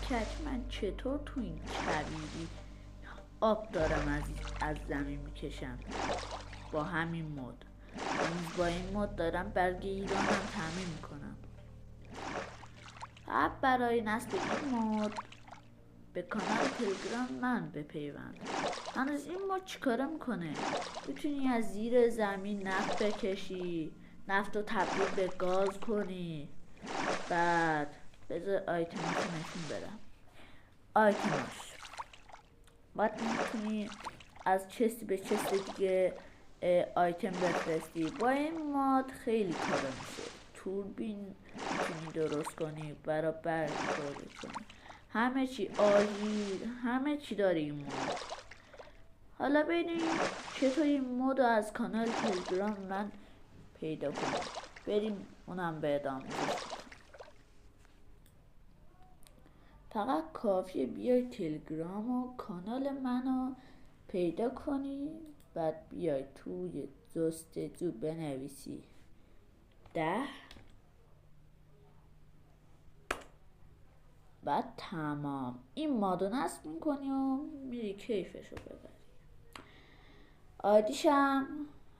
کچ من چطور تو این کویری آب دارم از زمین میکشم با همین مد. با این مد دارم برگ ایرانم تعمین میکنم. فقط برای نصب این مد به کانال تلگرام من بپیوند. هنوز این مد چیکاره میکنه؟ میتونی از زیر زمین نفت بکشی، نفت رو تبدیل به گاز کنی. بعد بذار آیتماشو نشون بدم. آیتماش بعد میتونی از چستی به چست دیگه آیتم بفرستی. با این ماد خیلی کار میشه. توربین میتونی درست کنی، برای برگ درست کنی، همه چی، آژیر، همه چی داره این مود. حالا ببینیم چطور این مود از کانال تلگرام من پیدا کنم. بریم اونم به ادامه. فقط کافیه بیای تلگرام و کانال منو پیدا کنی، بعد بیای توی جستجو بنویسی 10، بعد تمام این مادو نصب میکنی و میری کیفشو ببری. آیدیشم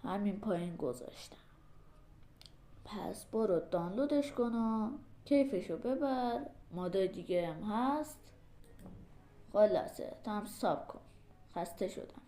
همین پایین گذاشتم، پس برو دانلودش کن و کیفشو ببر. مادای دیگه هم هست. خلاصه تو هم ساب کن. خسته شدم.